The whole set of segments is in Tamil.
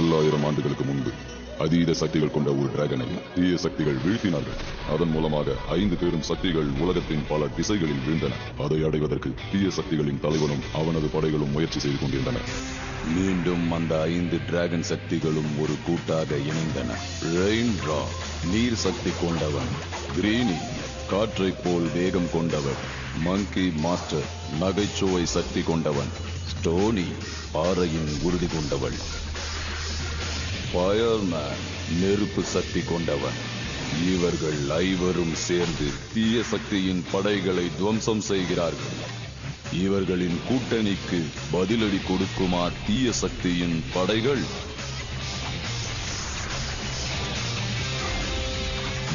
பல்லாயிரம் ஆண்டுகளுக்கு முன்பு அதீத சக்திகள் கொண்ட ஒரு டிராகனை தீய சக்திகள் வீழ்த்தினார்கள். அதன் மூலமாக 5 பெரும் சக்திகள் உலகத்தின் பல திசைகளில் வீழ்ந்தன. அதை அடைவதற்கு தீய சக்திகளின் தலைவனும் அவனது படைகளும் முயற்சி செய்து கொண்டிருந்தனர். மீண்டும் அந்த 5 டிராகன் சக்திகளும் ஒரு கூட்டாக இணைந்தன. ரெயின்ட்ரா நீர் சக்தி கொண்டவன், கிரீனி காற்றை போல் வேகம் கொண்டவர், மங்கி மாஸ்டர் நகைச்சுவை சக்தி கொண்டவன், ஸ்டோனி பாறையின் உறுதி கொண்டவள், ஃபயர்மேன் நெருப்பு சக்தி கொண்டவன். இவர்கள் ஐவரும் சேர்ந்து தீய சக்தியின் படைகளை துவம்சம் செய்கிறார்கள். இவர்களின் கூட்டணிக்கு பதிலடி கொடுக்குமா தீய சக்தியின் படைகள்?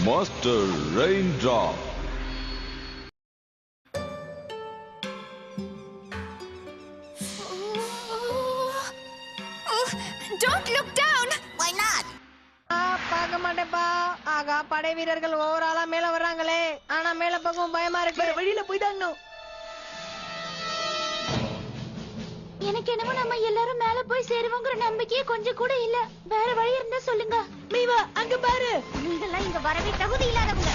Master ரெயின்ட்ரா. Don't look down. Why not? பார்க்க மாட்டேப்பா. ஆகா, படை வீரர்கள் ஓவராலா மேல வர்றாங்களே. ஆனா மேல பக்கம் பயமா இருக்கு. வெளியில போயிட்டாங்க. எனக்கு என்னமோ நம்ம எல்லாரும் மேல போய் சேருவோங்கிற நம்பிக்கையே கொஞ்சம் கூட இல்ல. வேற வழி இருந்தா சொல்லுங்க. மீவா, அங்க பாரு. நீங்கெல்லாம் இங்க வரவே தகுதி இல்லாதவங்க.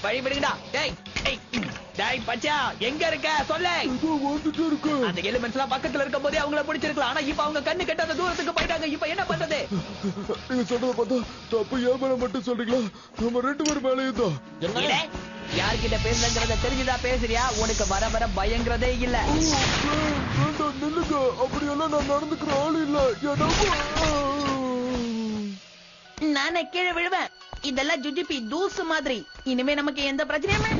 வழி விடுங்கடா. டேய் பச்சா, எங்க இருக்க சொல்லு. அந்த எலிமெண்ட்ஸ் எல்லாம் பக்கத்துல இருக்கும் போதே அவங்கள பிடிச்சிருக்கலாம். ஆனா இப்ப அவங்க கண்ணு கெட்டாத தூரத்துக்கு போயிட்டாங்க. இப்ப என்ன பண்றது? நீங்க சொல்றத பார்த்தா தப்பு ஏன் மேல மட்டும் சொல்றீங்களா? நம்ம 2 பேர் மேலயும் தான். யார்கிட்ட பேசுறத தெரிஞ்சுதா பேசுறியா? உனக்கு வர வர பயங்கரதே இல்ல. நில்லுங்க, அப்படியெல்லாம் நான் நடந்துக்கிற ஆளு இல்ல. நானே கீழே விழுவேன். இதெல்லாம் ஜுஜிபி தூசு மாதிரி. இனிமே நமக்கு எந்த பிரச்சனையுமே.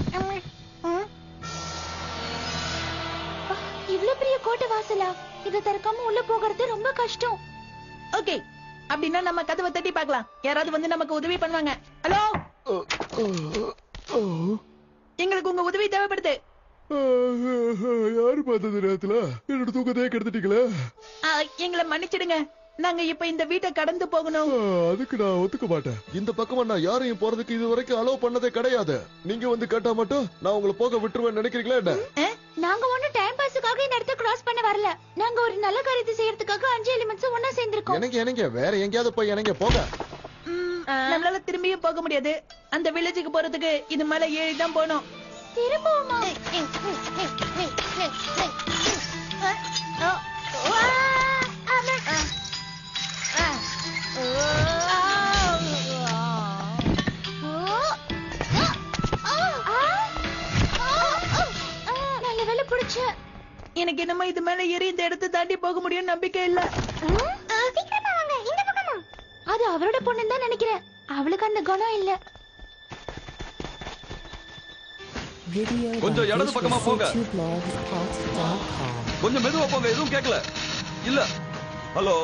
இவ்வளவு பெரிய கோட்டை வாசலா? இத திறக்காம உள்ள போகிறது ரொம்ப கஷ்டம். ஓகே, அப்படின்னா நம்ம கதவை தட்டி பார்க்கலாம். யாராவது வந்து நமக்கு உதவி பண்ணுவாங்க. ஹலோ, எங்களுக்கு உங்க உதவி தேவைப்படுது. யாரு பார்த்தது நேரத்துல என்னோட தூக்கத்தையே கெடுத்துட்டீங்களே. எங்களை மன்னிச்சிடுங்க. நாங்க இப்ப இந்த வீட்டை கடந்து போகணும். அதுக்கு நான் ஒத்துக்க மாட்டேன். இந்த பக்கமா நான் யாரையும் போறதுக்கு இது வரைக்கும் அலோவ் பண்ணதே கிடையாது. நீங்க வந்து கேட்டா மட்டும் நான் உங்களை போக விட்டுருவேன் நினைக்கிறீங்களா என்ன? நாங்க ஒண்ணு டைம் பாஸுக்காக இந்த இடத்தை கிராஸ் பண்ண வரல. நாங்க ஒரு நல்ல காரியத்தை செய்யறதுக்காக 5 எலிமெண்ட்ஸ் ஒண்ணா சேர்ந்திருக்கோம். எனக்கு வேற எங்கேயாவது போய் எனக்கு போக. நம்மளால திரும்பியும் போக முடியாது. அந்த வில்லேஜுக்கு போறதுக்கு இது மேல ஏறி தான் போனோம். திரும்பவுமா? நல்ல வேலை பிடிச்ச. எனக்கு என்னமோ இது மேல ஏறி இந்த இடத்தை தாண்டி போக முடியும் நம்பிக்கை இல்ல. அது அவரோட பொண்ணு தான் நினைக்கிறேன். அவளுக்கு அந்த குணம் இல்ல. கொஞ்சம் இடது பக்கமா போங்க. கொஞ்சம் மெதுவா போங்க. எதுவும் கேட்கல. இல்ல. ஹலோ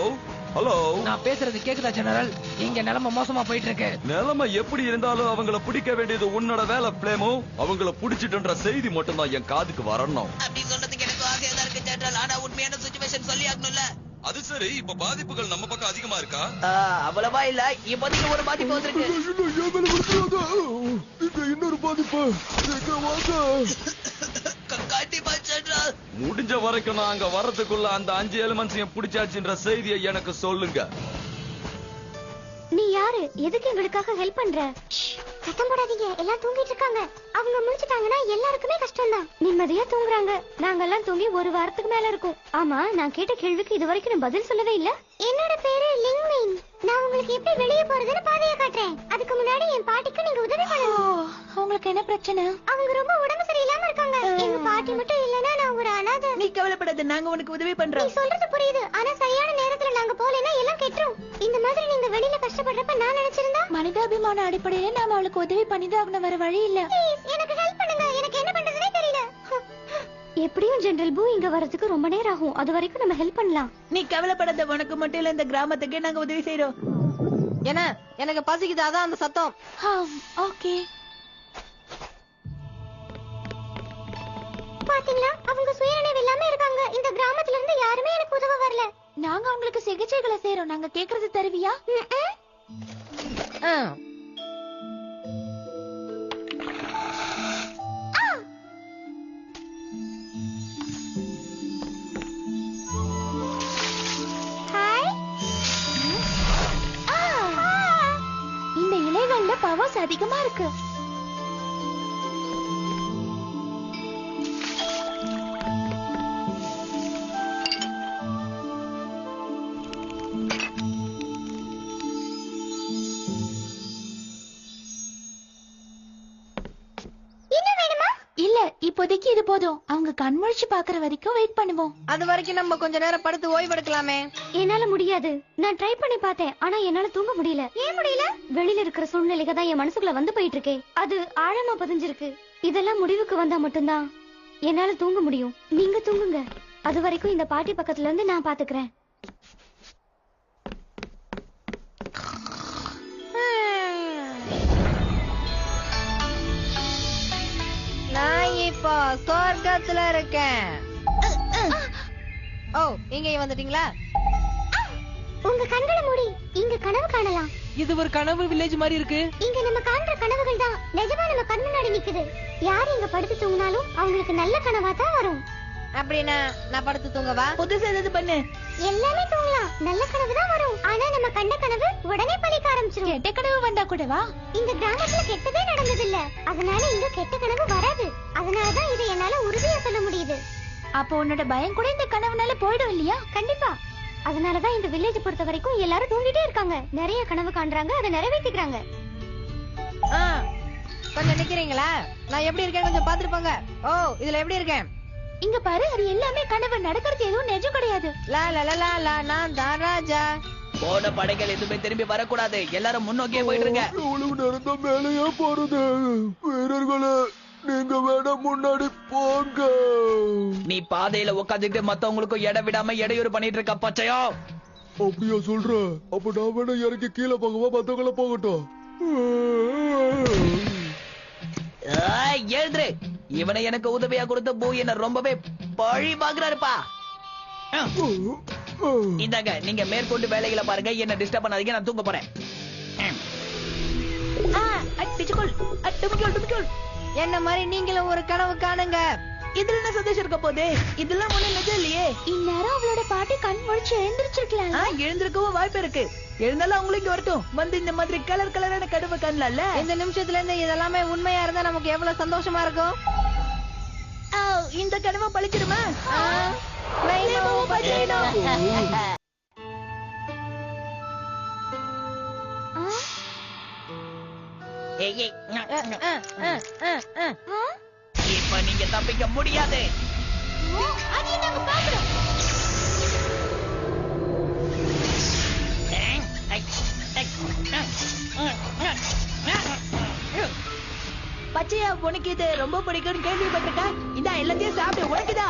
ஹலோ, நான் பேசுறது கேக்குதா ஜெனரல்? இங்க நிலைமை மோசமா போயிட்டு இருக்கு. நிலைமை எப்படி இருந்தாலும் அவங்கள பிடிக்க வேண்டியது உன்னோட வேலை பிளேமோ. அவங்கள பிடிச்சிட்டுன்ற செய்தி மட்டும் தான் என் காதுக்கு வரணும். அப்படி சொல்றதுக்கு எனக்கு ஆசையா தான் இருக்கு ஜெனரல். ஆனா உண்மையான சிச்சுவேஷன் சொல்லி ஆகணும்ல. அது சரி, இப்ப பாதிப்புகள் நம்ம பக்கம் அதிகமா இருக்கா? அவ்வளவா இல்ல. இப்போதைக்கு ஒரு பாதிப்பு வந்திருக்கு. இன்னொரு பாதிப்பு. கண்டிப்பா ஜெனரல். முடிஞ்ச வரைக்கும் நான் அங்க வரதுக்குள்ள அந்த 5 எலிமெண்ட்ஸையும் பிடிச்சாச்சுன்ற செய்தியை எனக்கு சொல்லுங்க. நீ யாரு? எதுக்கு எங்களுக்காக ஹெல்ப் பண்ற? சத்தம் போடாதீங்க, எல்லாம் தூங்கிட்டு இருக்காங்க. அவங்க முடிச்சிட்டாங்கன்னா எல்லாருக்குமே கஷ்டம் தான். நிம்மதியா தூங்குறாங்க. நாங்கெல்லாம் தூங்கி 1 வாரத்துக்கு மேல இருக்கும். ஆமா, நான் கேட்ட கேள்விக்கு இது வரைக்கும் நான் பதில் சொல்லவே இல்ல. என்னோட பேரு லிங்மின். நான் உங்களுக்கு எப்படி வெளியே போறதுன்னு பாதையை காட்டுறேன். அதுக்கு முன்னாடி என் பாட்டிக்கு நீங்க உதவி பண்ணணும். உங்களுக்கு என்ன பிரச்சனை? அவங்க ரொம்ப உடம்பு சரியில்லாம இருக்காங்க. எங்க பாட்டி மட்டும் இல்லனா நான் ஒரு அனாதை. நீ கவலைப்படாத, நாங்க உனக்கு உதவி பண்றோம். நீ சொல்றது புரியுது, ஆனா சரியான நேரத்துல நாங்க போலனா எல்லாம் கெட்டுரும். இந்த மாதிரி நீங்க வெளியில கஷ்டப்படுறப்ப நான் நினைச்சிருந்தா மனிதாபிமான அடிப்படையில நாம அவளுக்கு உதவி பண்ணிதான் ஆகணும். வேற வழி இல்ல. எனக்கு ஹெல்ப் பண்ணுங்க. எனக்கு என்ன பண்றதுனே தெரியல. எப்படியும் ஜெனரல் பூ இங்க வரதுக்கு ரொம்ப நேரம் ஆகும். அது வரைக்கும் நம்ம ஹெல்ப் பண்ணலாம். நீ கவலைப்படாத, உனக்கு மட்டும் இல்ல இந்த கிராமத்துக்கு நாங்க உதவி செய்யறோம். என்ன, எனக்கு பசிக்குது, அதான் அந்த சத்தம். ஓகே. பாத்தீங்களா, அவங்க சுயநினைவு இல்லாம இருக்காங்க. இந்த கிராமத்துல இருந்து யாருமே எனக்கு உதவ வரல. நாங்க அவங்களுக்கு சிகிச்சைகளை செய்றோம். நாங்க கேக்குறது தருவியா? அதிகமா இருக்கு. இப்போதைக்கு இது போதும். அவங்க கண்முழிச்சு பாக்குற வரைக்கும் வெயிட் பண்ணுவோம். அது வரைக்கும் நம்ம கொஞ்ச நேரம் படுத்து ஓய்வெடுக்கலாமே. என்னால முடியாது. நான் ட்ரை பண்ணி பார்த்தேன், ஆனா என்னால தூங்க முடியல. ஏன் முடியல? வெளியில இருக்கிற சூழ்நிலைக்கு தான் என் மனசுக்குள்ள வந்து போயிட்டு இருக்கே. அது ஆழமா பதிஞ்சிருக்கு. இதெல்லாம் முடிவுக்கு வந்தா மட்டும்தான் என்னால தூங்க முடியும். நீங்க தூங்குங்க. அது வரைக்கும் இந்த பாட்டி பக்கத்துல இருந்து நான் பாத்துக்கிறேன். நான் இப்போ சொர்க்கத்துல இருக்கேன். ஓ, இங்க வந்துட்டீங்களா? உங்க கண்களை மூடி இங்க கனவு காணலாம். இது ஒரு கனவு வில்லேஜ் மாதிரி இருக்கு. இங்க நம்ம காண்ற கனவுகள் தான் நிஜமா நம்ம கண் முன்னாடி நிக்குது. யார் இங்க படுத்து தூங்கினாலும் அவங்களுக்கு நல்ல கனவா தான் வரும். அப்படின்னா நான் படுத்து தூங்கவா? புதுசா ஏதாவது பண்ணு. எல்லாமே தூங்கலாம், நல்ல கனவு தான் வரும். ஆனா நம்ம கண்ட கனவு உடனே பலிக்க ஆரம்பிச்சிடும். கெட்ட கனவு வந்தா கூடவா? இந்த கிராமத்துல கெட்டதே நடந்தது இல்ல, அதனால இங்க கெட்ட கனவு வராது. அதனாலதான் இதை என்னால உறுதியா சொல்ல முடியுது. அப்போ உன்னோட பயம் கூட இந்த கனவுனால போயிடும் இல்லையா? கண்டிப்பா. அதனாலதான் இந்த வில்லேஜ் பொறுத்த வரைக்கும் எல்லாரும் தூங்கிட்டே இருக்காங்க. நிறைய கனவு காண்றாங்க, அதை நிறைவேற்றிக்கிறாங்க. கொஞ்சம் நிக்கிறீங்களா? நான் எப்படி இருக்கேன் கொஞ்சம் பாத்துட்டு போங்க. ஓ, இதுல எப்படி இருக்கேன்? இங்க பாரு, அது எல்லாமே கனவு. நடக்கிறது எதுவும் நிஜம் கிடையாது. லா லா லா லா லா, நான் தான் ராஜா. போன படைகள் எதுவுமே திரும்பி வரக்கூடாது. எல்லாரும் முன்னோக்கியே போயிட்டு இருங்க. எவ்வளவு நேரம் தான் மேலேயே போறது? வீரர்களே, நீங்க வேணா முன்னாடி போங்க. நீ பாதையில உட்காந்துட்டு மத்தவங்களுக்கும் இடம் விடாம இடையூறு பண்ணிட்டு இருக்க பச்சையோ. அப்படியா சொல்ற? அப்ப நான் வேணா இறங்கி கீழே போகவா? மத்தவங்கள போகட்டும். எழுதுரு. இவனை எனக்கு உதவியா கொடுத்த பூ என்ன ரொம்பவே பழி பாக்குறாருப்பா. இந்தாங்க, நீங்க மேற்கொண்டு வேலைகளை பாருங்க. என்ன டிஸ்டர்ப் பண்ணாதீங்க, நான் தூங்க போறேன். என்ன மாதிரி நீங்களும் ஒரு கனவு காணுங்க. இதுல என்ன சந்தோஷம் இருக்க போகுது? இதெல்லாம் ஒண்ணு நிஜம் இல்லையே. இந்நேரம் அவளோட பாட்டி கண் முழிச்சு எழுந்திருச்சிருக்கலாம். எழுந்திருக்கவும் வாய்ப்பு இருக்கு. எழுந்தாலும் அவங்களும் இங்க வரட்டும். வந்து இந்த மாதிரி கலர் கலரான கனவு காணலாம்ல. இந்த நிமிஷத்துல இருந்து இதெல்லாமே உண்மையா இருந்தா நமக்கு எவ்வளவு சந்தோஷமா இருக்கும். இந்த கனவு பழிச்சிருமா? இப்ப நீங்க தப்பிக்க முடியாது. பச்சையா, உனக்கு இது ரொம்ப பிடிக்கும்னு கேள்விப்பட்டிருக்கேன். இதான் எல்லாத்தையும் சாப்பிடு. உனக்குதா?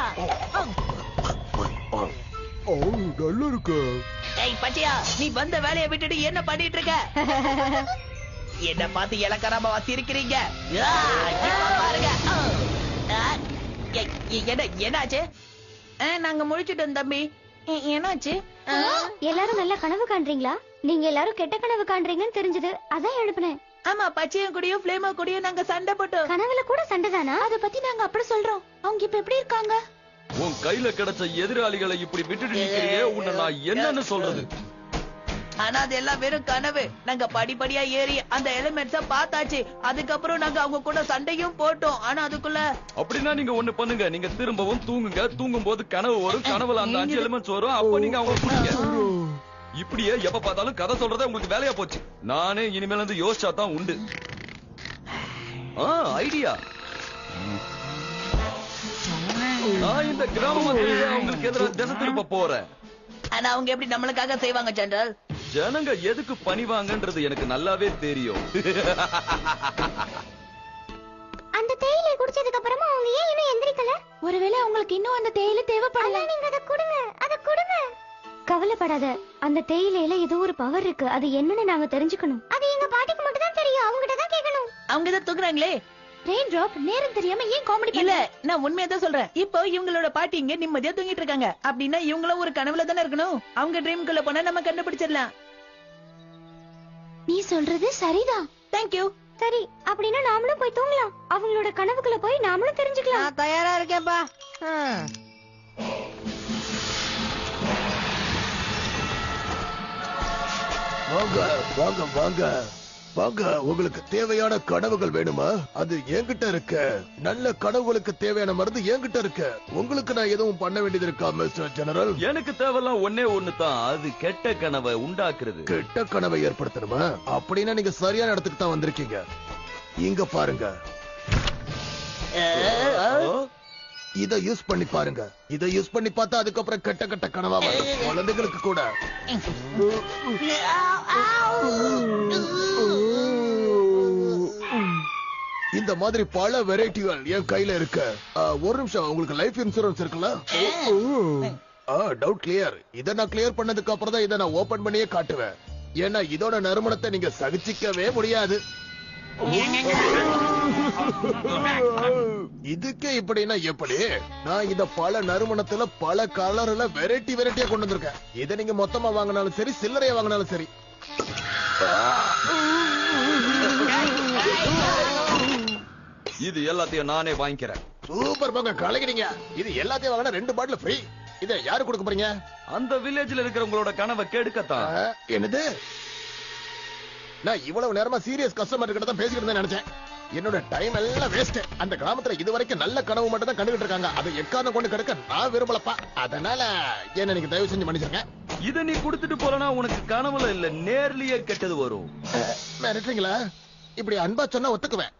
நல்லா இருக்கு. ஏய் பச்சையா, நீ வந்த வேலையை விட்டுட்டு என்ன பண்ணிட்டு இருக்க? என்ன பார்த்து இலக்கணமா சிரிக்கிறீங்க? பாருங்க. என்னாச்சு? நாங்க முழிச்சிட்டோம் தம்பி. என்னாச்சு? எல்லாரும் நல்ல கனவு காண்றீங்களா? நீங்க எல்லாரும் கெட்ட கனவு காண்றீங்கன்னு தெரிஞ்சது, அதான் எழுப்புனேன். ஆமா, பச்சையும் கூடயும் பிளேமா கூடயும் நாங்க சண்டை போட்டோம். கனவுல கூட சண்டை தானா? அத பத்தி நாங்க அப்படி சொல்றோம். அவங்க இப்ப எப்படி இருக்காங்க? உன் கையில கிடைச்ச எதிராளிகளை இப்படி விட்டுட்டு நிக்கிறீங்க. உன்னை நான் என்னன்னு சொல்றது? ஆனா அது எல்லாம் வெறும் கனவு. நாங்க படிப்படியா ஏறி அந்த எலிமெண்ட்ஸ பார்த்தாச்சு. அதுக்கப்புறம் நாங்க அவங்க கூட சண்டையும் போட்டோம். ஆனா அதுக்குள்ள அப்படின்னா நீங்க ஒண்ணு பண்ணுங்க. நீங்க திரும்பவும் தூங்குங்க. தூங்கும் போது கனவு வரும். கனவுல அந்த 5 எலிமெண்ட்ஸ் வரும். அப்ப நீங்க அவங்க பிடிங்க. இப்படியே எப்ப பார்த்தாலும் கதை சொல்றதே உங்களுக்கு வேலையா போச்சு. நானே இனிமேல இருந்து யோசிச்சா தான் உண்டு. ஐடியா. நான் இந்த கிராமத்துல அவங்களுக்கு எதிராக திசை திருப்ப போறேன். ஆனா அவங்க எப்படி நம்மளுக்காக செய்வாங்க ஜெனரல்? ஜனங்க எதுக்கு பணிவாங்கன்றது எனக்கு நல்லாவே தெரியும். அந்த தேயிலை குடிச்சதுக்கு அப்புறமா அவங்க ஏன் இன்னும் எந்திரிக்கல? ஒருவேளை உங்களுக்கு இன்னும் அந்த தேயிலை தேவைப்படல. நீங்க அத கொடுங்க, அத கொடுங்க. கவலைப்படாத, அந்த தேயிலையில ஏதோ ஒரு பவர் இருக்கு. அது என்னன்னு நாங்க தெரிஞ்சுக்கணும். அது எங்க பாட்டிக்கு மட்டும் தான் தெரியும். அவங்ககிட்ட தான் கேட்கணும். அவங்க இத தூக்குறாங்களே. ரெயின் டிராப், நேரம் தெரியாம ஏன் காமெடி இல்ல, நான் உண்மையா தான் சொல்றேன். இப்போ இவங்களோட பாட்டி இங்க நிம்மதியா தூங்கிட்டு இருக்காங்க. அப்படின்னா இவங்களும் ஒரு கனவுல தானே இருக்கணும். அவங்க ட்ரீம்குள்ள போனா நம்ம கண்டுபிடிச்சிடலாம். நீ சொல்றது சரிதான். தேங்க்யூ. சரி, அப்படின்னா நாமளும் போய் தூங்கலாம். அவங்களோட கனவுக்குள்ள போய் நாமளும் தெரிஞ்சுக்கலாம். நான் தயாரா இருக்கேன்பா. வாங்க வாங்க வாங்க. வாங்க, உங்களுக்கு தேவையான கனவுகள் வேணுமா? அது என்கிட்ட இருக்கு. நல்ல கனவுகளுக்கு தேவையான மருந்து என்கிட்ட இருக்கு. உங்களுக்கு நான் எதுவும் பண்ண வேண்டியது இருக்கா மிஸ்டர் ஜெனரல்? எனக்கு தேவைலாம் ஒன்னே ஒண்ணுதான், அது கெட்ட கனவை உண்டாக்குறது. கெட்ட கனவை ஏற்படுத்தணுமா? அப்படின்னா நீங்க சரியான இடத்துக்கு தான் வந்திருக்கீங்க. இங்க பாருங்க, இத யூஸ் பண்ணி பாருங்க. இத யூஸ் பண்ணி பார்த்தா அதுக்கப்புறம் கெட்ட கெட்ட கனவா வரும், குழந்தைகளுக்கு கூட. இந்த மாதிரி பல வெரைட்டிகள் என் கையில இருக்கு. ஒரு நிமிஷம், உங்களுக்கு லைஃப் இன்சூரன்ஸ் இருக்குல்ல? Doubt clear. இத நான் கிளியர் பண்ணதுக்கு அப்புறம் தான் இதை நான் ஓபன் பண்ணியே காட்டுவேன். ஏன்னா இதோட நறுமணத்தை நீங்க சகிச்சிக்கவே முடியாது. இதுக்கே இப்படின்னா எப்படி? நான் இத பல நறுமணத்துல பல கலர்ல வெரைட்டியா கொண்டு வந்திருக்கேன். இதை நீங்க மொத்தமா வாங்கினாலும் சரி, சில்லறையா வாங்கினாலும் சரி. இது எல்லாத்தையும் நானே வாங்கிக்கிறேன். சூப்பர், போங்க கலக்கிறீங்க. இது எல்லாத்தையும் வாங்கினா 2 பாட்டில் ஃப்ரீ. இத யாரு கொடுக்க போறீங்க? அந்த வில்லேஜ்ல இருக்கிறவங்களோட கனவை கெடுக்கத்தான். என்னது? நான் இவ்வளவு நேரமா சீரியஸ் கஸ்டமர் கிட்ட தான் பேசிக்கிட்டு நினைச்சேன். என்னோட டைம் எல்லாம் வேஸ்ட். அந்த கிராமத்துல இதுவரைக்கும் நல்ல கனவு மட்டும் தான் கண்டுகிட்டு இருக்காங்க. அதை எக்காரணம் கொண்டு கெடுக்க நான் விரும்பலப்பா. அதனால என்ன நீங்க தயவு செஞ்சு மன்னிச்சிருங்க. இத நீ குடுத்துட்டு போறனா உனக்கு கனவுல இல்ல நேர்லயே கெட்டது வரும். மிரட்டுறீங்களா? இப்படி அன்பா சொன்னா ஒத்துக்குவேன்.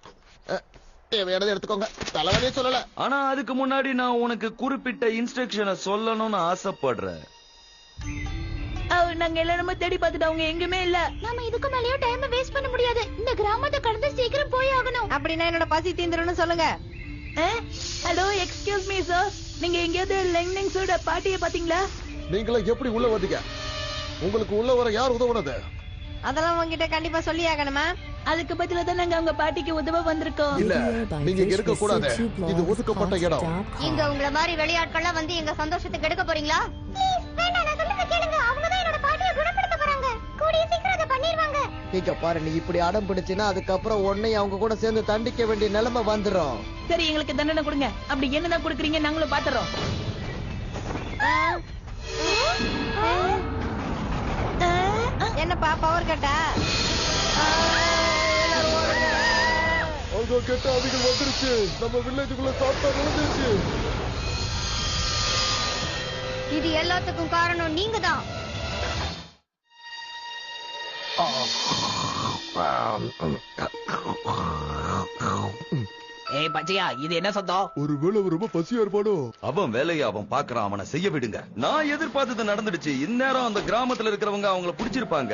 தேவையானதை எடுத்துக்கோங்க, தலைவலியே சொல்லல. ஆனா அதுக்கு முன்னாடி நான் உனக்கு குறிப்பிட்ட இன்ஸ்ட்ரக்ஷனை சொல்லணும்னு ஆசைப்படுறேன். நாங்க எல்லாருமே தேடி பார்த்துட்டு அவங்க எங்குமே இல்ல. நாம இதுக்கு மேலயும் டைம் வேஸ்ட் பண்ண முடியாது. இந்த கிராமத்தை கடந்து சீக்கிரம் போய் ஆகணும். அப்படின்னா என்னோட பசி தீந்துரும்னு சொல்லுங்க. ஹலோ, எக்ஸ்கியூஸ் மீ சார், நீங்க எங்கேயாவது லிங்னிங்ஸோட பாட்டியை பாத்தீங்களா? நீங்களா எப்படி உள்ள வந்தீங்க? உங்களுக்கு உள்ள வர யார் உதவுனது? அதெல்லாம் உங்ககிட்ட கண்டிப்பா சொல்லி ஆகணுமா? அதுக்கு பதிலா தான் நாங்க அவங்க பாட்டிக்கு உதவ வந்திருக்கோம். இல்ல, நீங்க இங்க இருக்க கூடாது. இது ஒதுக்கப்பட்ட இடம். இங்க உங்கள மாதிரி வெளியாட்கள்லாம் வந்து எங்க சந்தோஷத்தை கெடுக்க போறீங்களா? ப்ளீஸ் வேண்டாம், நான் சொல்றத கேளுங்க. அவங்க தான் என்னோட பாட்டியை குணப்படுத்த போறாங்க. கூடிய சீக்கிரம் அதை பண்ணிடுவாங்க. நீங்க பாரு, நீ இப்படி அடம் பிடிச்சினா அதுக்கப்புறம் உன்னை அவங்க கூட சேர்ந்து தண்டிக்க வேண்டிய நிலைமை வந்துரும். சரி, எங்களுக்கு தண்டனை கொடுங்க. அப்படி என்னதான் கொடுக்குறீங்க நாங்களும் பாத்துறோம். என்னப்பா பவர் கட்டா? அவங்க கெட்ட ஆவிகள் வந்துருச்சு. நம்ம வில்லேஜுக்குள்ள சாப்பிட்டா நடந்துருச்சு. இது எல்லாத்துக்கும் காரணம் நீங்க தான். ஏய் பச்சையா, இது என்ன சத்தம்? ஒருவேளை ரொம்ப பசியா இருப்பானோ? அவன் வேலையை அவன் பாக்குறான், அவனை செய்ய விடுங்க. நான் எதிர்பார்த்தது நடந்துடுச்சு. இந்நேரம் அந்த கிராமத்துல இருக்கிறவங்க அவங்கள பிடிச்சிருப்பாங்க.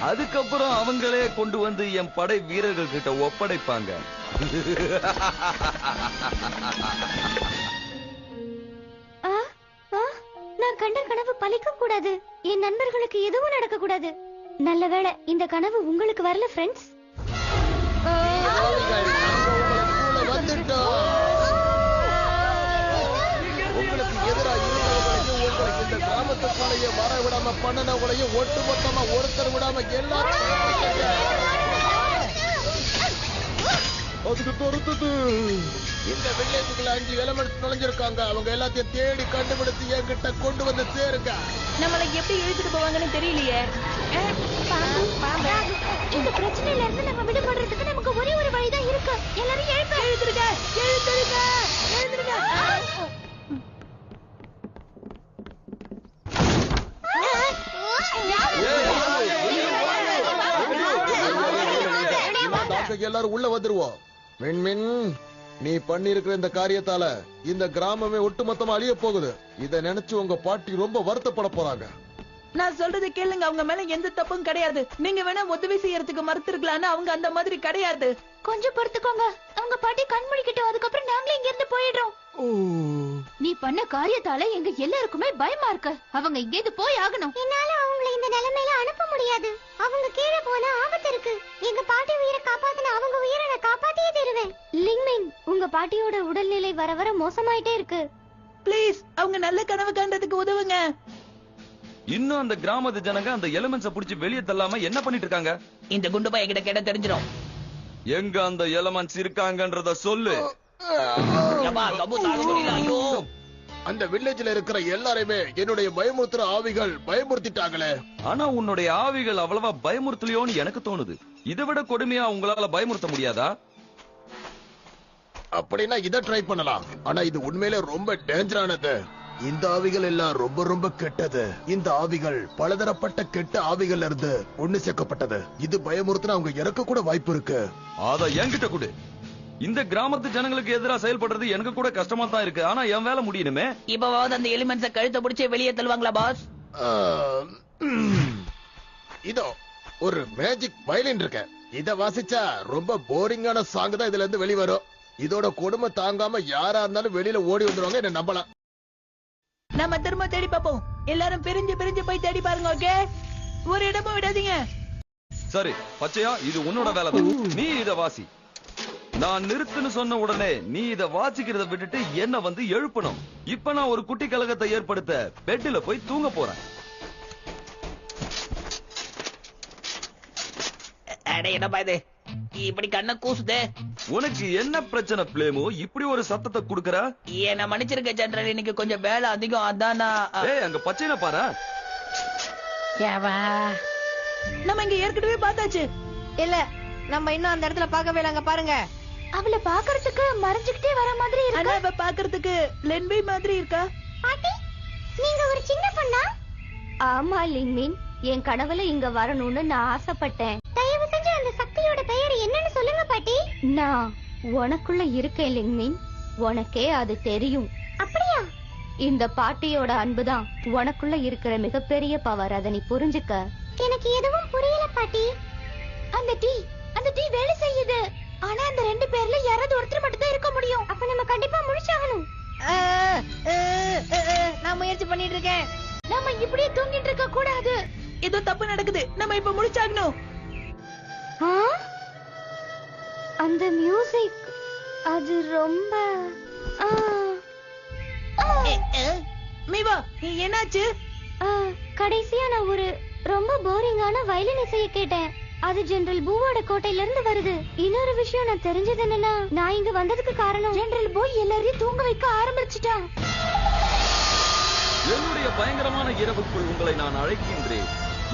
அதுக்கப்புறம் அவங்களே கொண்டு வந்து என் படை வீரர்கள் கிட்ட ஒப்படைப்பாங்க. நான் கண்ட கனவு பலிக்க கூடாது. என் நண்பர்களுக்கு எதுவும் நடக்க கூடாது. நல்ல வேளை இந்த கனவு உங்களுக்கு வரல ஃப்ரெண்ட்ஸ். உங்களுக்கு எதிராக இருந்தவங்களையும் உங்களுக்கு இந்த கிராமத்துக்குள்ளேயே வர விடாம பண்ணனவங்களையும் ஒட்டுமொத்தமா ஒருத்தர் விடாம எல்லாரும் அதுக்கு துரத்துது. இந்த வில்லேஜுக்குள்ள 5 எலிமெண்ட்ஸ் நுழைஞ்சிருக்காங்க. அவங்க எல்லாத்தையும் தேடி கண்டுபிடிச்சு என்கிட்ட கொண்டு வந்து சேருங்க. நம்மளை எப்படி இழுத்துட்டு போவாங்கன்னு தெரியலையே. இந்த பிரச்சனையில இருந்து நம்ம விடுபடுறதுக்கு நமக்கு ஒரே ஒரு வழிதான் இருக்கு. எல்லாரும் எழுந்துருங்க. எல்லாரும் உள்ள வந்துருவோம். மின்மின், நீ பண்ணிருக்கிற இந்த காரியத்தால இந்த கிராமமே ஒட்டுமொத்தமா அழிய போகுது. இத நினைச்சு உங்க பாட்டி ரொம்ப வருத்தப்பட போறாங்க. நான் சொல்றது கேளுங்க, அவங்க மேல எந்த தப்பும் கிடையாது. நீங்க வேணா உதவி செய்யறதுக்கு மறுத்திருக்கலாம்னு அவங்க அந்த மாதிரி கிடையாது. கொஞ்சம் பொறுத்துக்கோங்க. அவங்க பாட்டி கண்மூடிக்கிட்டோம். அதுக்கப்புறம் நாங்களே இங்க இருந்து போயிடுறோம். நீ பண்ண காரியத்தால எங்க எல்லாருக்குமே பயமா இருக்கு. அவங்க இங்க இருந்து போய் ஆகணும். என்னால அவங்கள இந்த நிலைமையில அனுப்ப முடியாது. அவங்க கீழே போனா ஆபத்து இருக்கு. எங்க பாட்டி உயிரை காப்பாத்தின அவங்க உயிரை நான் காப்பாத்தியே தருவேன். லிங்மின், உங்க பாட்டியோட உடல்நிலை வர வர மோசமாயிட்டே இருக்கு. ப்ளீஸ் அவங்க நல்ல கனவு காண்றதுக்கு உதவுங்க. இன்னும் அந்த கிராமத்து ஜனங்க அந்த எலிமெண்ட்ஸ புடிச்சு வெளியே தள்ளாம என்ன பண்ணிட்டு இருக்காங்க? இந்த குண்டு பைய கிட்ட கேட்ட தெரிஞ்சிடும். எங்க அந்த எலிமெண்ட்ஸ் இருக்காங்கன்றத சொல்லு. ஐயோ அந்த வில்லேஜ்ல இருக்கிற எல்லாரையுமே என்னுடைய பயமுறுத்துற ஆவிகள் பயமுறுத்திட்டாங்களே. ஆனா உன்னுடைய ஆவிகள் அவ்வளவா பயமுறுத்தலையோன்னு எனக்கு தோணுது. இதை விட கொடுமையா உங்களால பயமுறுத்த முடியாதா? அப்படின்னா இதை ட்ரை பண்ணலாம். ஆனா இது உண்மையிலே ரொம்ப டேஞ்சரானது. இந்த ஆவிகள் எல்லாம் ரொம்ப ரொம்ப கெட்டது. இந்த ஆவிகள் பலதரப்பட்ட கெட்ட ஆவிகள் இருந்து ஒண்ணு சேர்க்கப்பட்டது. இது பயமுறுத்தினா அவங்க இறக்க கூட வாய்ப்பு இருக்கு. அத என்கிட்ட கொடு. இந்த கிராமத்து ஜனங்களுக்கு எதிராக செயல்படுறது எனக்கு கூட கஷ்டமா தான் இருக்கு. ஆனா என் வேலை முடியணுமே. இப்பவாவது அந்த எலிமெண்ட்ஸ கழுத்தை பிடிச்சி வெளியே தள்ளுவாங்களா பாஸ்? இதோ ஒரு மேஜிக் வயலின் இருக்கு. இத வாசிச்சா ரொம்ப போரிங்கான சாங் தான் இதுல இருந்து வெளிவரும். இதோட கொடுமை தாங்காம யாரா இருந்தாலும் வெளியில ஓடி வந்துருவாங்க. என்ன நம்பலாம். நம்ம திரும்ப தேடி பாப்போம். எல்லாரும் பிரிஞ்சு பிரிஞ்சு போய் தேடி பாருங்க. ஓகே, ஒரு இடமும் விடாதீங்க. சரி பச்சையா, இது உன்னோட வேலை தான். நீ இத வாசி. நான் நிறுத்துன்னு சொன்ன உடனே நீ இத வாசிக்கிறத விட்டுட்டு என்ன வந்து எழுப்பணும். இப்ப நான் ஒரு குட்டி கலகத்தை ஏற்படுத்த பெட்ல போய் தூங்க போறேன். அட என்னப்பா இது இப்படி கண்ண கூசுதே? உனக்கு என்ன பிரச்சனை பிளேமோ? இப்படி ஒரு சத்தத்தை குடுக்கற? என்ன மன்னிச்சிருக்க ஜெனரல், இன்னைக்கு கொஞ்சம் வேலை அதிகம். அதான் ஏய், அங்க பச்சைன பாரு. நம்ம இங்க ஏற்கனவே பார்த்தாச்சு. இல்ல, நம்ம இன்னும் அந்த இடத்துல பார்க்கவே இல்ல. அங்க பாருங்க. அவளை பாக்குறதுக்கு மறைஞ்சுக்கிட்டே வர மாதிரி ஆனா இருக்கு. அவ பாக்குறதுக்கு லென்பை மாதிரி இருக்கா? பாட்டி, நீங்க ஒரு சின்ன பொண்ணா? ஆமா லிங்மின், என் கனவுல இங்க வரணும்னு நான் ஆசைப்பட்டேன். தயவு செஞ்சு அந்த சக்தியோட பெயர் என்னன்னு சொல்லுங்க பாட்டி. நான் உனக்குள்ள இருக்கேன் லிங்மின், உனக்கே அது தெரியும். அப்படியா? இந்த பாட்டியோட அன்புதான் உனக்குள்ள இருக்கிற மிகப்பெரிய பவர். அதை நீ புரிஞ்சுக்க. எனக்கு எதுவும் புரியல பாட்டி. அந்த டீ வேலை செய்யுது. ஆனா அந்த ரெண்டு பேர்ல யாராவது ஒருத்தர் மட்டும் தான் இருக்க முடியும். அப்ப நம்ம கண்டிப்பா முழிச்சாகணும். நான் முயற்சி பண்ணிட்டு இருக்கேன். நம்ம இப்படியே தூங்கிட்டு இருக்க கூடாது. ஏதோ தப்பு நடக்குது. நம்ம இப்ப முடிச்சாகணும். அந்த மியூசிக் அது ரொம்ப மீவா, என்னாச்சு? கடைசியா நான் ஒரு ரொம்ப போரிங்கான வயலின் இசையை கேட்டேன். அது ஜெனரல் பூவோட கோட்டையில இருந்து வருது. இன்னொரு விஷயம் நான் தெரிஞ்சது என்னன்னா, நான் இங்க வந்ததுக்கு காரணம் ஜெனரல் பூ எல்லாரையும் தூங்க வைக்க ஆரம்பிச்சுட்டான். என்னுடைய பயங்கரமான இரவுக்குள் உங்களை நான் அழைக்கின்றேன்.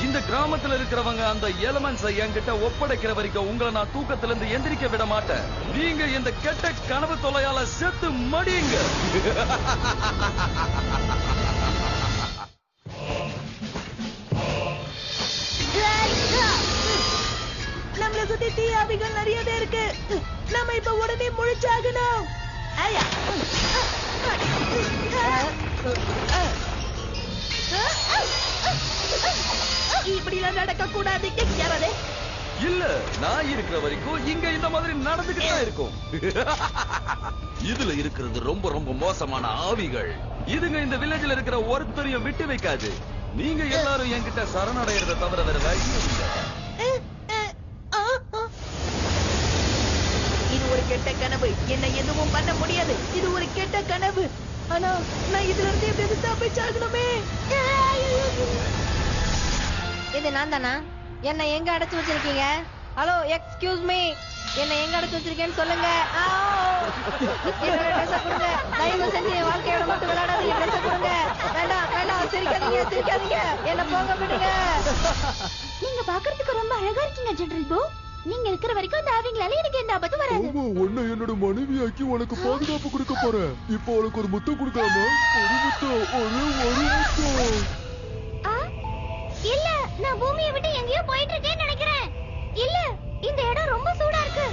இந்த கிராமத்துல இருக்கிறவங்க அந்த எலிமெண்ட்ஸை என்கிட்ட ஒப்படைக்கிற வரைக்கும் உங்களை நான் தூக்கத்துல இருந்து எந்திரிக்க விட மாட்டேன். நீங்க இந்த கெட்ட கனவு தொல்லையால செத்து மடியுங்க. நம்மள சுத்தி தீ ஆவிகள் நிறையவே இருக்கு. நம்ம இப்ப உடனே முழிச்சாகணும். இப்படி எல்லாம் நடக்க கூடாது. யாராவது இல்ல, நான் இருக்கிற வரைக்கும் இங்க இந்த மாதிரி நடந்துகிட்டு தான் இருக்கும். இதுல இருக்கிறது ரொம்ப ரொம்ப மோசமான ஆவிகள். இதுங்க இந்த வில்லேஜ்ல இருக்கிற ஒருத்தரையும் விட்டு வைக்காது. நீங்க எல்லாரும் என்கிட்ட சரணடைறத தவிர வேற வழி இல்ல. இது ஒரு கெட்ட கனவு. என்ன எதுவும் பண்ண முடியாது. இது ஒரு கெட்ட கனவு. ஆனா நான் இதுல இருந்து எப்படி தப்பிச்சாகணுமே. இது நான் தானா? என்ன எங்க அடைச்சு வச்சிருக்கீங்க? ஹலோ, எக்ஸ்கியூஸ் மீ, என்ன எங்க அடைச்சு வச்சிருக்கேன்னு சொல்லுங்க. என்னோட ட்ரெஸ் கொடுங்க. தயவு செஞ்சு என் வாழ்க்கையோட மட்டும் விளையாடாதீங்க. ட்ரெஸ் கொடுங்க. வேண்டாம் வேண்டாம், சிரிக்காதீங்க சிரிக்காதீங்க, என்ன போக விடுங்க. நீங்க பாக்குறதுக்கு ரொம்ப அழகா இருக்கீங்க ஜெனரல் பூ. நீங்க இருக்கிற வரைக்கும் அந்த ஆவிங்களால எனக்கு எந்த ஆபத்தும் வராது. உன்னை என்னோட மனைவியாக்கி உனக்கு பாதுகாப்பு கொடுக்க போறேன். இப்போ உனக்கு ஒரு முத்தம் கொடுக்கலாமா? ஒரு முத்தம், ஒரு முத்தம். இல்ல, நான் பூமியை விட்டு எங்கேயோ போயிட்டு இருக்கேன்னு நினைக்கிறேன். இல்ல, இந்த இடம் ரொம்ப சூடா இருக்கு.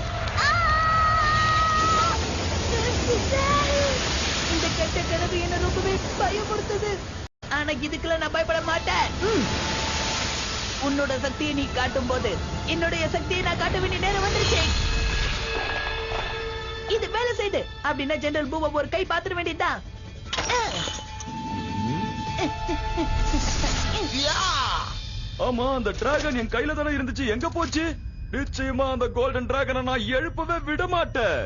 இந்த கெட்ட கனவு என்ன ரொம்பவே பயப்படுத்துது. ஆனா இதுக்கெல்லாம் நான் பயப்பட மாட்டேன். உன்னோட சக்தியை நீ காட்டும் போது என்னுடைய சக்தியை நான் காட்ட வேண்டிய நேரம் வந்துருச்சு. இது வேலை செய்து அப்படின்னா ஜெனரல் பூவை ஒரு கை பாத்துட வேண்டியதுதான். ஆமா, அந்த டிராகன் என் கையில தானே இருந்துச்சு. எங்க போச்சு? நிச்சயமா அந்த கோல்டன் டிராகனை நான் எழுப்பவே விட மாட்டேன்.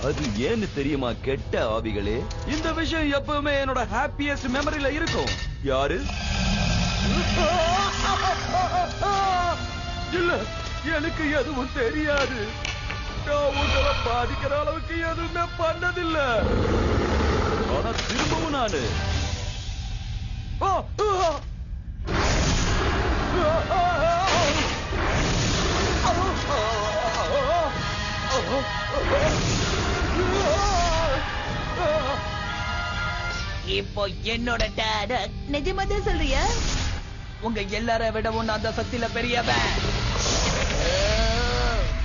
அது ஏன்னு தெரியுமா கெட்ட ஆவிகளே? இந்த விஷயம் எப்பவுமே என்னோட ஹாப்பியஸ்ட் மெமரியில இருக்கும். யாரு? இல்ல, எனக்கு எதுவும் தெரியாது. நான் உங்களை பாதிக்கிற அளவுக்கு எதுவுமே பண்ணதில்லை. ஆனா திரும்பவும் நானு ஆ, ஆ, இப்போ என்னோட டேட் நிஜமாதான் சொல்றியா? உங்க எல்லார விடவும் நான் அந்த சக்தியில பெரியவன்.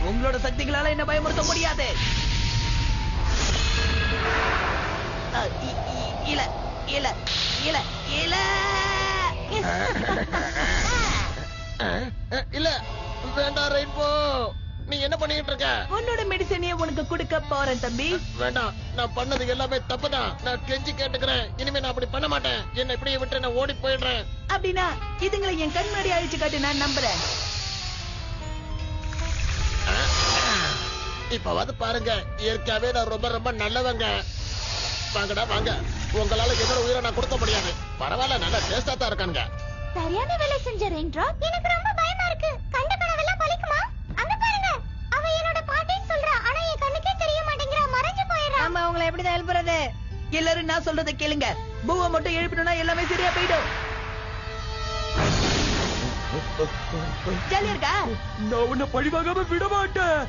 உங்களோட சக்திகளால என்ன பயமுறுத்த முடியாது. இல்ல இல்ல இல்ல இல்ல இல்ல வேண்டாம் ரெயின்போ, நீ என்ன பண்ணிட்டு இருக்க? உன்னோட மெடிசனையே உனக்கு கொடுக்க போறேன் தம்பி. வேண்டாம், நான் பண்ணது எல்லாமே தப்புதான். நான் கெஞ்சி கேட்டுக்கிறேன், இனிமே நான் அப்படி பண்ண மாட்டேன். என்ன இப்படியே விட்டு நான் ஓடி போயிடுறேன். அப்படின்னா இதுங்களை என் கண் முன்னாடி அழிச்சு காட்டு, நான் நம்புறேன். இப்பவாது பாருங்க, இயற்கையாவே நான் ரொம்ப ரொம்ப நல்லவங்க. வாங்கடா வாங்க, உங்களால என்னோட உயிரை நான் கொடுக்க முடியாது. பரவாயில்ல, நல்லா டேஸ்டா தான் இருக்கானுங்க. சரியான வேலை செஞ்ச ரெயின்ட்ராப். எனக்கு ரொம்ப பயமா இருக்கு. கண்ட கனவெல்லாம் பலிக்குமா? அங்க பாருங்க, அவ என்னோட பாட்டின்னு சொல்றா, ஆனா என் கண்ணுக்கே தெரிய மாட்டேங்கிறா, மறைஞ்சு போயிடுறா. ஆமா, உங்களை எப்படிதான் எழுப்புறது? எல்லாரும் நான் சொல்றதை கேளுங்க. பூவை மட்டும் எழுப்பினா எல்லாமே சரியா போயிடும். ஜாலியா இருக்கா? நான் உன்னை பழிவாங்காம விட மாட்டேன்.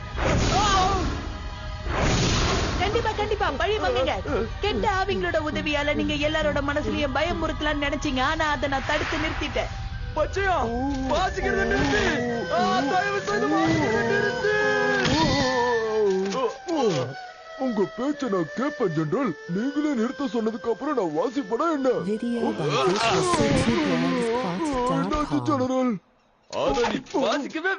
கண்டிப்பா கண்டிப்பா பழி வாங்குங்க. கெட்ட ஆவிங்களோட உதவியால நீங்க எல்லாரோட மனசுலயும் பயம் முறுக்கலாம்னு நினைச்சீங்க, ஆனா அதை நான் தடுத்து நிறுத்திட்டேன். பச்சையா வாசிக்கிறத நிறுத்து. தயவு செய்து வாசிக்கிறத நிறுத்து. உங்க பேச்ச நான் கேட்பேன் ஜெனரல். நீங்களே நிறுத்த சொன்னதுக்கு அப்புறம் நான் வாசிப்படா என்ன? என்னாச்சு ஜெனரல்? அத நீ வாசிக்கவே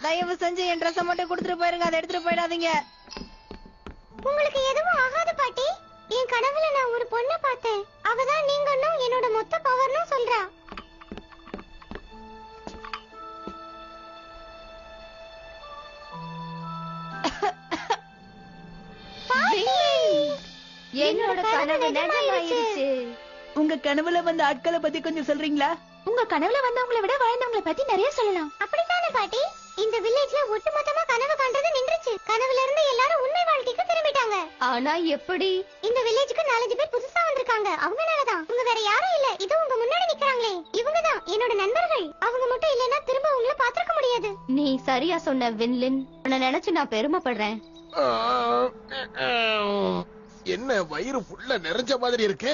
தயவு செஞ்சு என் ட்ரெஸ் மட்டும் கொடுத்துட்டு போயிருங்க, அதை எடுத்துட்டு போயிடாதீங்க. உங்களுக்கு எதுவும் ஆகாது பாட்டி. என் கனவுல நான் ஒரு பொண்ணை பார்த்தேன். அவதான் நீங்களும் என்னோட மொத்த பவர்னு சொல்றா. என்னோட கனவு நிஜமாயிருச்சு. உங்க கனவுல வந்த ஆட்களை பத்தி கொஞ்சம் சொல்றீங்களா? உங்க கனவுல வந்தவங்களை விட வாழ்ந்தவங்களை பத்தி நிறைய சொல்லலாம். அப்படித்தானே பாட்டி? இந்த வில்லேஜ்ல ஒட்டுமொத்தமா கனவு காண்றது நின்றுச்சு. கனவுல இருந்து எல்லாரும் உண்மை வாழ்க்கைக்கு திரும்பிட்டாங்க. ஆனா எப்படி? இந்த வில்லேஜுக்கு 4 பேர் புதுசா வந்திருக்காங்க. அவங்கனாலதான். உங்க வேற யாரும் இல்ல. இது உங்க முன்னாடி நிக்கறாங்களே, இவங்கதான் என்னோட நண்பர்கள். அவங்க மட்டும் இல்லனா திரும்ப உங்களை பாத்துக்க முடியாது. நீ சரியா சொன்ன வின்லின். உன்னை நினைச்சு நான் பெருமைப்படுறேன். என்ன வயிறு ஃபுல்லா நிறைஞ்ச மாதிரி இருக்கு?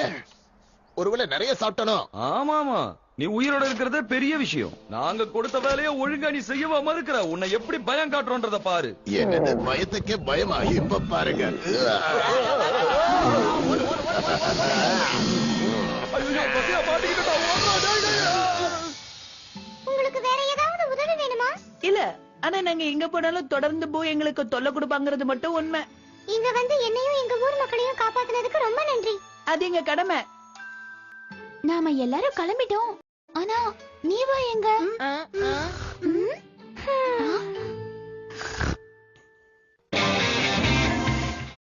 ஒருவேளை நிறைய சாப்பிட்டனோ? ஆமாமா, நீ உயிரோட இருக்கிறதே பெரிய விஷயம். நாங்க கொடுத்த வேலையை ஒழுங்கா நீ செய்யவா மறுக்கிற? உன்னை எப்படி பயம் காட்டுறோன்றத பாரு. என்னது பயத்துக்கே பயமா? இப்ப பாருங்க. உங்களுக்கு வேற ஏதாவது உதவி வேணுமா? இல்ல, ஆனா நாங்க எங்க போனாலும் தொடர்ந்து பூ எங்களுக்கு தொல்லை கொடுப்பாங்கிறது மட்டும் உண்மை. இங்க வந்து என்னையும் எங்க ஊர் மக்களையும் காப்பாத்துனதுக்கு ரொம்ப நன்றி. அது எங்க கடமை. நாம எல்லாரும் கிளம்பிட்டோம். ஆனா நீவா எங்க?